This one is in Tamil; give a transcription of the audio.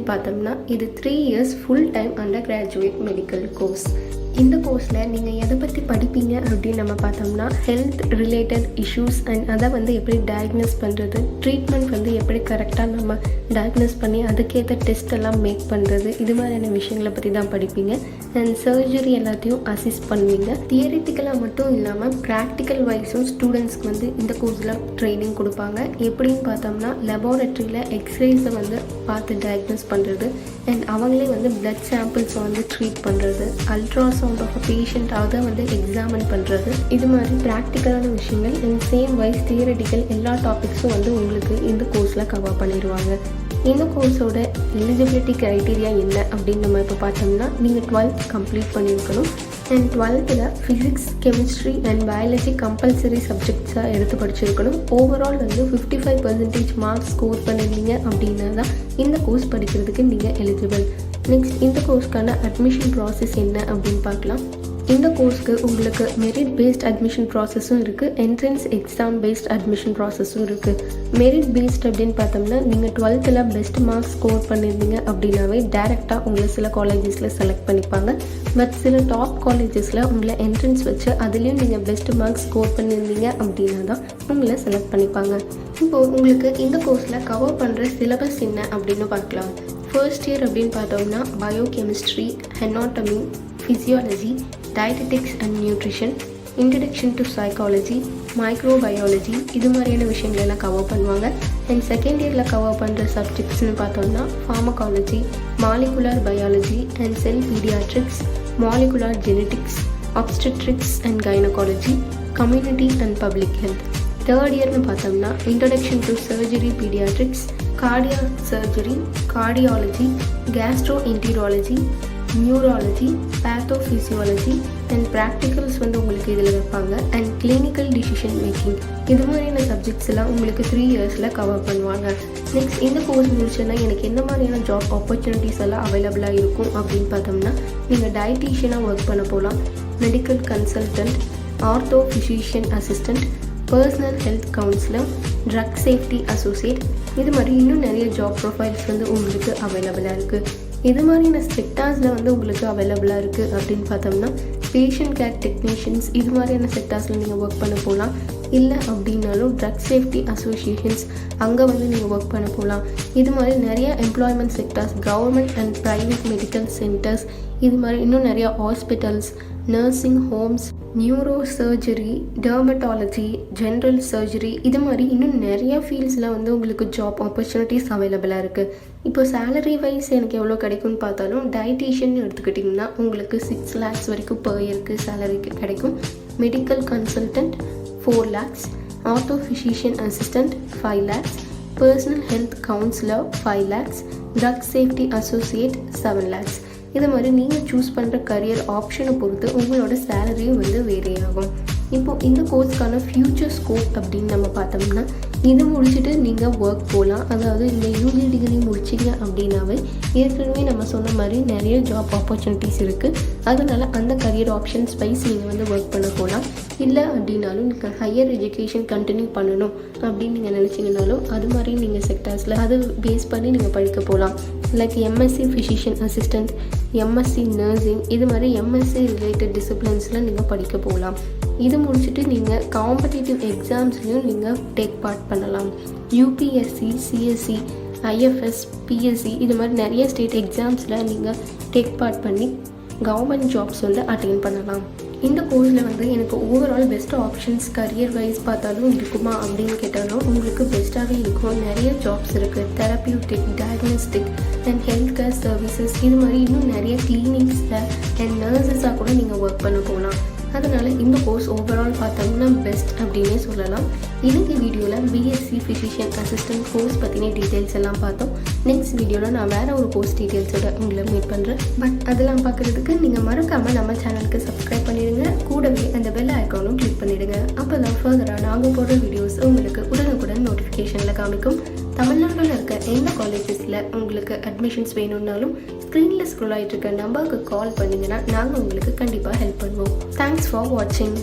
பார்த்தோம்னா இது 3 years full time under graduate medical course. இந்த கோர்ஸில் நீங்கள் எதை பற்றி படிப்பீங்க அப்படின்னு நம்ம பார்த்தோம்னா ஹெல்த் ரிலேட்டட் இஷ்யூஸ் அண்ட் அதை எப்படி டயக்னோஸ் பண்ணுறது, ட்ரீட்மெண்ட் எப்படி கரெக்டாக நம்ம டயக்னோஸ் பண்ணி அதுக்கேற்ற டெஸ்ட் எல்லாம் மேக் பண்ணுறது, இது மாதிரியான விஷயங்களை பற்றி தான் படிப்பீங்க. அண்ட் சர்ஜரி எல்லாத்தையும் அசிஸ்ட் பண்ணுவீங்க. தியரிட்டிக்கலாக மட்டும் இல்லாமல் ப்ராக்டிக்கல் வைஸும் ஸ்டூடெண்ட்ஸ்க்கு இந்த கோர்ஸில் ட்ரைனிங் கொடுப்பாங்க. எப்படின்னு பார்த்தோம்னா லெபார்ட்டரியில் எக்ஸ்ரேஸை பார்த்து டயக்னோஸ் பண்ணுறது அண்ட் அவங்களே பிளட் சாம்பிள்ஸை ட்ரீட் பண்ணுறது, அல்ட்ராசவுண்ட் ஆஃப் பேஷண்ட் அதை எக்ஸாமின் பண்ணுறது, இது மாதிரி ப்ராக்டிக்கலான விஷயங்கள் அண்ட் சேம் வைஸ் தியரிட்டிக்கல் எல்லா டாபிக்ஸும் உங்களுக்கு இந்த கோர்ஸில் கவர் பண்ணிடுவாங்க. இந்த கோர்ஸோட எலிஜிபிலிட்டி க்ரைட்டீரியா என்ன அப்படின்னு நம்ம இப்போ பார்த்தோம்னா நீங்கள் 12th கம்ப்ளீட் பண்ணியிருக்கணும் and 12th physics, chemistry and biology compulsory சப்ஜெக்ட்ஸாக எடுத்து படிச்சிருக்கணும். ஓவரால் 55% மார்க்ஸ் ஸ்கோர் பண்ணிருந்தீங்க அப்படின்னா தான் இந்த கோர்ஸ் படிக்கிறதுக்கு நீங்கள் எலிஜிபிள். நெக்ஸ்ட் இந்த கோர்ஸ்க்கான அட்மிஷன் ப்ராசஸ் என்ன அப்படின்னு பார்க்கலாம். இந்த கோர்ஸ்க்கு உங்களுக்கு மெரிட் பேஸ்ட் அட்மிஷன் ப்ராசஸும் இருக்குது, என்ட்ரன்ஸ் எக்ஸாம் பேஸ்ட் அட்மிஷன் ப்ராசஸும் இருக்குது. மெரிட் பேஸ்ட் அப்படின்னு பார்த்தோம்னா நீங்கள் 12th பெஸ்ட் மார்க்ஸ் ஸ்கோர் பண்ணியிருந்தீங்க அப்படின்னாவே டேரெக்டாக உங்களை சில காலேஜஸில் செலக்ட் பண்ணிப்பாங்க. பட் சில டாப் காலேஜஸில் உங்களை என்ட்ரன்ஸ் வச்சு அதுலேயும் நீங்கள் பெஸ்ட் மார்க்ஸ் ஸ்கோர் பண்ணியிருந்தீங்க அப்படின்னா தான் உங்களை செலக்ட் பண்ணிப்பாங்க. இப்போது உங்களுக்கு இந்த கோர்ஸில் கவர் பண்ணுற சிலபஸ் என்ன அப்படின்னு பார்க்கலாம். ஃபர்ஸ்ட் இயர் அப்படின்னு பார்த்தோம்னா biochemistry, anatomy, physiology, dietetics and nutrition, introduction to psychology, microbiology, இது மாதிரியான விஷயங்களெல்லாம் கவர் பண்ணுவாங்க. அண்ட் செகண்ட் இயரில் கவர் பண்ணுற சப்ஜெக்ட்ஸ்னு பார்த்தோம்னா pharmacology, molecular biology and cell pediatrics, molecular genetics, obstetrics and gynecology, community and public health. Third இயர்னு பார்த்தோம்னா introduction to surgery pediatrics, cardiac surgery, cardiology, gastroenterology, neurology, pathophysiology and practicals உங்களுக்கு இதில் வைப்பாங்க. அண்ட் கிளினிக்கல் டிசிஷன் மேக்கிங், இது மாதிரியான சப்ஜெக்ட்ஸ் எல்லாம் உங்களுக்கு 3 இயர்ஸில் கவர் பண்ணுவாங்க. நெக்ஸ்ட் இந்த கோர்ஸ் முடிச்சோன்னா எனக்கு எந்த மாதிரியான ஜாப் ஆப்பர்ச்சுனிட்டிஸ் எல்லாம் அவைலபிளாக இருக்கும் அப்படின்னு பார்த்தோம்னா நீங்கள் டயட்டீஷியனாக ஒர்க் பண்ண போகலாம், medical consultant, ortho physician assistant, personal health counsellor, drug safety associate, இது மாதிரி இன்னும் நிறைய ஜாப் ப்ரொஃபைல்ஸ் உங்களுக்கு அவைலபிளாக இருக்குது. இது மாதிரியான செக்டார்ஸில் உங்களுக்கு அவைலபிளாக இருக்குது அப்படின்னு பார்த்தோம்னா பேஷண்ட் கேர் டெக்னீஷியன்ஸ், இது மாதிரியான செக்டார்ஸில் நீங்கள் ஒர்க் பண்ண போகலாம். இல்லை அப்படின்னாலும் ட்ரக் சேஃப்டி அசோசியேஷன்ஸ், அங்கே நீங்கள் ஒர்க் பண்ண போகலாம். இது மாதிரி நிறைய employment sectors, government and private medical centres, இது மாதிரி இன்னும் நிறையா hospitals, nursing Holmes, neuro surgery, dermatology, general surgery, இது மாதிரி இன்னும் நிறையா ஃபீல்ட்ஸில் உங்களுக்கு ஜாப் ஆப்பர்ச்சுனிட்டிஸ் அவைலபிளாக இருக்குது. இப்போ சேலரி வைஸ் எனக்கு எவ்வளோ கிடைக்கும்னு பார்த்தாலும் டயட்டீஷியன் எடுத்துக்கிட்டிங்கன்னா உங்களுக்கு 6 lakhs வரைக்கும் per இயருக்கு சேலரிக்கு கிடைக்கும். Medical consultant 4 lakhs, ortho physician assistant 5 lakhs, personal health counsellor 5 lakhs, drug safety associate 7 lakhs. இது மாதிரி நீங்கள் சூஸ் பண்ணுற கரியர் ஆப்ஷனை பொறுத்து உங்களோட சேலரியும் வேரி ஆகும். இப்போது இந்த கோர்ஸ்க்கான ஃப்யூச்சர் ஸ்கோப் அப்படின்னு நம்ம பார்த்தோம்னா இது முடிச்சுட்டு நீங்கள் ஒர்க் போகலாம். அதாவது இந்த யூஜி டிகிரி முடிச்சிங்க அப்படின்னாவே ஏற்கனவே நம்ம சொன்ன மாதிரி நிறைய ஜாப் ஆப்பர்ச்சுனிட்டிஸ் இருக்குது. அதனால் அந்த கரியர் ஆப்ஷன்ஸ் வைஸ் நீங்கள் ஒர்க் பண்ண போகலாம். இல்லை அப்படின்னாலும் நீங்கள் ஹையர் எஜுகேஷன் கண்டினியூ பண்ணணும் அப்படின்னு நீங்கள் நினச்சிங்கனாலும் அது மாதிரி நீங்கள் செக்டார்ஸில் அது பேஸ் பண்ணி நீங்கள் படிக்க போகலாம். Like MSc physician assistant, MSc nursing, இது மாதிரி எம்எஸ்சி ரிலேட்டட் டிசிப்ளின்ஸில் நீங்கள் படிக்க போகலாம். இது முடிச்சுட்டு நீங்கள் காம்படிட்டிவ் எக்ஸாம்ஸ்லையும் நீங்கள் டேக் பார்ட் பண்ணலாம். யூபிஎஸ்சி, சிஎஸ்சி, ஐஎஃப்எஸ், பிஎஸ்சி, இது மாதிரி நிறைய ஸ்டேட் எக்ஸாம்ஸில் நீங்கள் டேக் பார்ட் பண்ணி கவர்மெண்ட் ஜாப்ஸ் அட்டெண்ட் பண்ணலாம். இந்த கோர்ஸில் எனக்கு overall best options career wise பார்த்தாலும் இருக்குமா அப்படின்னு கேட்டாலும் உங்களுக்கு பெஸ்ட்டாகவே இருக்கும். நிறைய ஜாப்ஸ் இருக்குது, therapeutic, diagnostic and health care services, இது மாதிரி இன்னும் நிறைய கிளினிக்ஸில் அண்ட் நர்சஸாக கூட நீங்கள் ஒர்க் பண்ண போகலாம். அதனால் இந்த கோர்ஸ் ஓவரால் பார்த்தோம்னா பெஸ்ட் அப்படின்னே சொல்லலாம். இன்னைக்கு வீடியோவில் B.Sc ஃபிசிஷியன் அசிஸ்டன்ட் கோர்ஸ் பற்றின டீட்டெயில்ஸ் எல்லாம் பார்த்தோம். நெக்ஸ்ட் வீடியோவில் நான் வேறு ஒரு கோர்ஸ் டீட்டெயில்ஸோட உங்களை மீட் பண்ணுறேன். பட் அதெல்லாம் பார்க்குறதுக்கு நீங்கள் மறக்காமல் நம்ம சேனலுக்கு சப்ஸ்கிரைப் பண்ணிடுங்க. கூடவே அந்த பெல் ஐக்கானும் கிளிக் பண்ணிவிடுங்க. அப்போ தான் ஃபர்தராக நாங்கள் போடுற வீடியோஸ் உங்களுக்கு உடனுக்குடன் நோட்டிஃபிகேஷனில் காமிக்கும். தமிழ்நாட்டில் இருக்க எந்த காலேஜஸில் உங்களுக்கு அட்மிஷன்ஸ் வேணும்னாலும் ஸ்க்ரீனில் ஸ்க்ரோல் ஆகிட்டு இருக்க நம்பருக்கு கால் பண்ணிங்கன்னா நாங்கள் உங்களுக்கு கண்டிப்பாக ஹெல்ப் பண்ணுவோம். தேங்க்ஸ் ஃபார் வாட்சிங்.